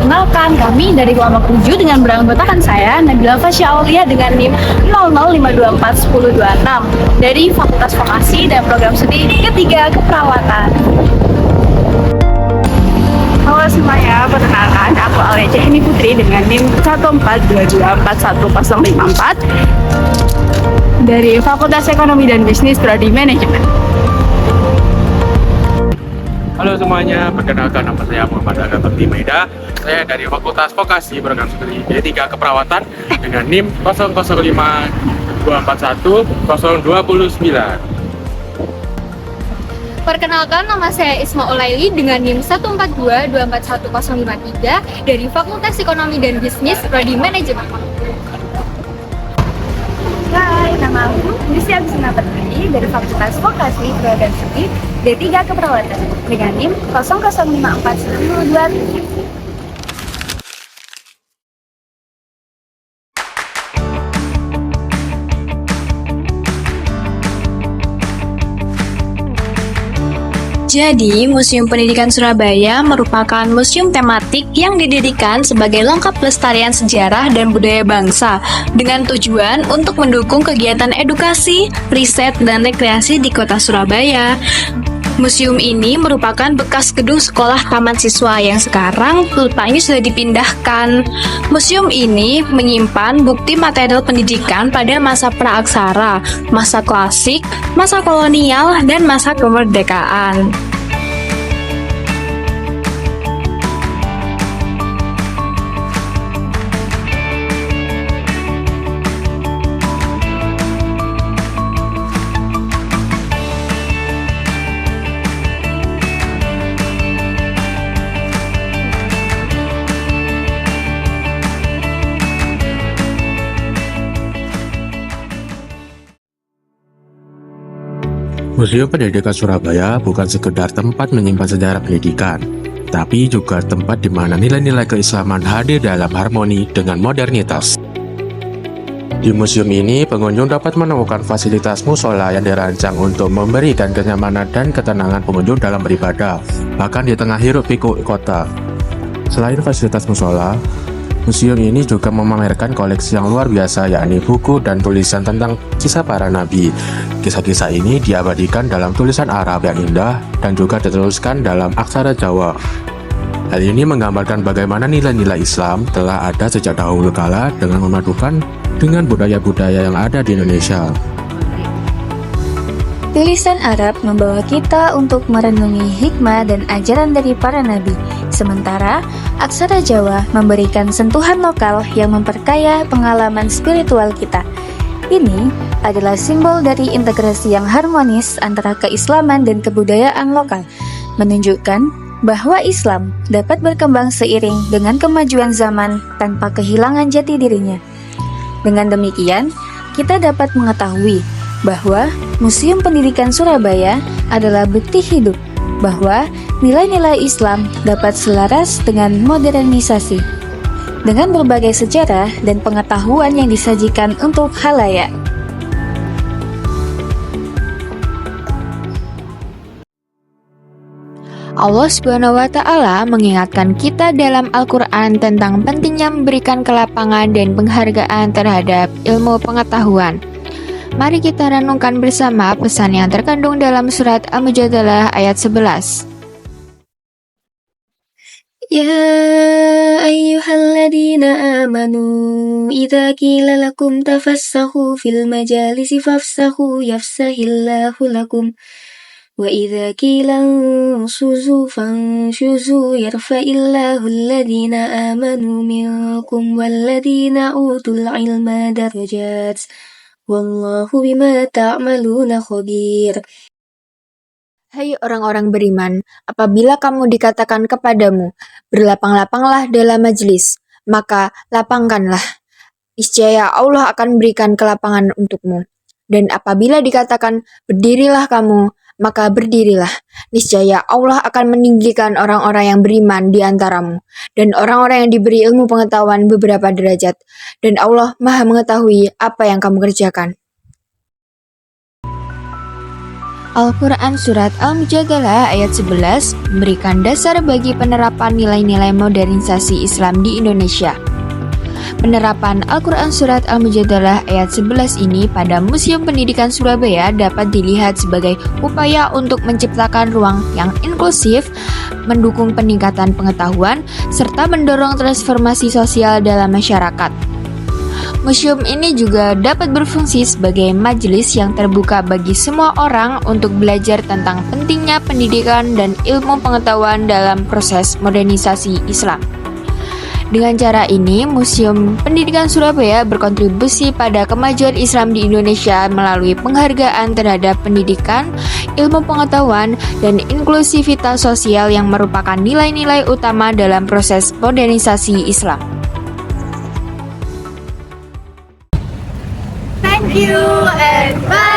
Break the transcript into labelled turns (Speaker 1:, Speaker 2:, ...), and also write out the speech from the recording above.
Speaker 1: Perkenalkan, kami dari kelompok 7 dengan beranggotakan saya, Nabila Fasya Aulia dengan NIM 00524106 dari Fakultas Vokasi dan Program Studi Ketiga Keperawatan. Halo semuanya, perkenalkan aku Aulia Cahini Putri dengan NIM 142241054 dari Fakultas Ekonomi dan Bisnis Prodi Manajemen.
Speaker 2: Halo semuanya, perkenalkan nama saya Muhammad Agapati Maida. Saya dari Fakultas Vokasi Program Studi D3 Keperawatan dengan NIM 0052410029.
Speaker 3: Perkenalkan, nama saya Isma Ulaili dengan NIM 142241053 dari Fakultas Ekonomi dan Bisnis Prodi Manajemen.
Speaker 1: Hai, nama aku Lucia Bisna Pertiwi dari Fakultas Vokasi Program Studi D3 Keperawatan dengan NIM 00541027.
Speaker 4: Jadi, Museum Pendidikan Surabaya merupakan museum tematik yang didirikan sebagai lengkap pelestarian sejarah dan budaya bangsa dengan tujuan untuk mendukung kegiatan edukasi, riset, dan rekreasi di kota Surabaya. Museum ini merupakan bekas gedung sekolah taman siswa yang sekarang letaknya sudah dipindahkan. Museum ini menyimpan bukti material pendidikan pada masa praaksara, masa klasik, masa kolonial, dan masa kemerdekaan.
Speaker 2: Museum Pendidikan Surabaya bukan sekedar tempat menyimpan sejarah pendidikan, tapi juga tempat di mana nilai-nilai keislaman hadir dalam harmoni dengan modernitas. Di museum ini, pengunjung dapat menemukan fasilitas musola yang dirancang untuk memberikan kenyamanan dan ketenangan pengunjung dalam beribadah, bahkan di tengah hiruk-pikuk kota. Selain fasilitas musola, museum ini juga memamerkan koleksi yang luar biasa, yakni buku dan tulisan tentang kisah para nabi. Kisah-kisah ini diabadikan dalam tulisan Arab yang indah dan juga dituliskan dalam aksara Jawa. Hal ini menggambarkan bagaimana nilai-nilai Islam telah ada sejak dahulu kala dengan memadukan dengan budaya-budaya yang ada di Indonesia.
Speaker 5: Tulisan Arab membawa kita untuk merenungi hikmah dan ajaran dari para nabi, sementara aksara Jawa memberikan sentuhan lokal yang memperkaya pengalaman spiritual kita. Ini adalah simbol dari integrasi yang harmonis antara keislaman dan kebudayaan lokal, menunjukkan bahwa Islam dapat berkembang seiring dengan kemajuan zaman tanpa kehilangan jati dirinya. Dengan demikian, kita dapat mengetahui bahwa Museum Pendidikan Surabaya adalah bukti hidup bahwa nilai-nilai Islam dapat selaras dengan modernisasi, dengan berbagai sejarah dan pengetahuan yang disajikan untuk khalayak.
Speaker 4: Allah Subhanahu wa Ta'ala mengingatkan kita dalam Al-Quran tentang pentingnya memberikan kelapangan dan penghargaan terhadap ilmu pengetahuan. Mari kita renungkan bersama pesan yang terkandung dalam surat Al-Mujadalah ayat 11.
Speaker 5: Ya ayyuhalladzina amanu idza qila lakum tafassahu fil majalisi fafsahu yafsahillahu lakum wa idza qila ansuzu fanshuzu yarfa'illahu alladzina amanu minkum walladzina utul ilma darajat wallahu bima ta'maluna khabir.
Speaker 4: Hai orang-orang beriman, apabila kamu dikatakan kepadamu, berlapang-lapanglah dalam majelis, maka lapangkanlah. Niscaya Allah akan berikan kelapangan untukmu. Dan apabila dikatakan, berdirilah kamu, maka berdirilah. Niscaya Allah akan meninggikan orang-orang yang beriman di antaramu, dan orang-orang yang diberi ilmu pengetahuan beberapa derajat. Dan Allah Maha mengetahui apa yang kamu kerjakan.
Speaker 6: Al-Quran Surat Al-Mujadalah ayat 11 memberikan dasar bagi penerapan nilai-nilai modernisasi Islam di Indonesia. Penerapan Al-Quran Surat Al-Mujadalah ayat 11 ini pada Museum Pendidikan Surabaya dapat dilihat sebagai upaya untuk menciptakan ruang yang inklusif, mendukung peningkatan pengetahuan, serta mendorong transformasi sosial dalam masyarakat. Museum ini juga dapat berfungsi sebagai majelis yang terbuka bagi semua orang untuk belajar tentang pentingnya pendidikan dan ilmu pengetahuan dalam proses modernisasi Islam. Dengan cara ini, Museum Pendidikan Surabaya berkontribusi pada kemajuan Islam di Indonesia melalui penghargaan terhadap pendidikan, ilmu pengetahuan, dan inklusivitas sosial yang merupakan nilai-nilai utama dalam proses modernisasi Islam.
Speaker 1: Thank you and bye.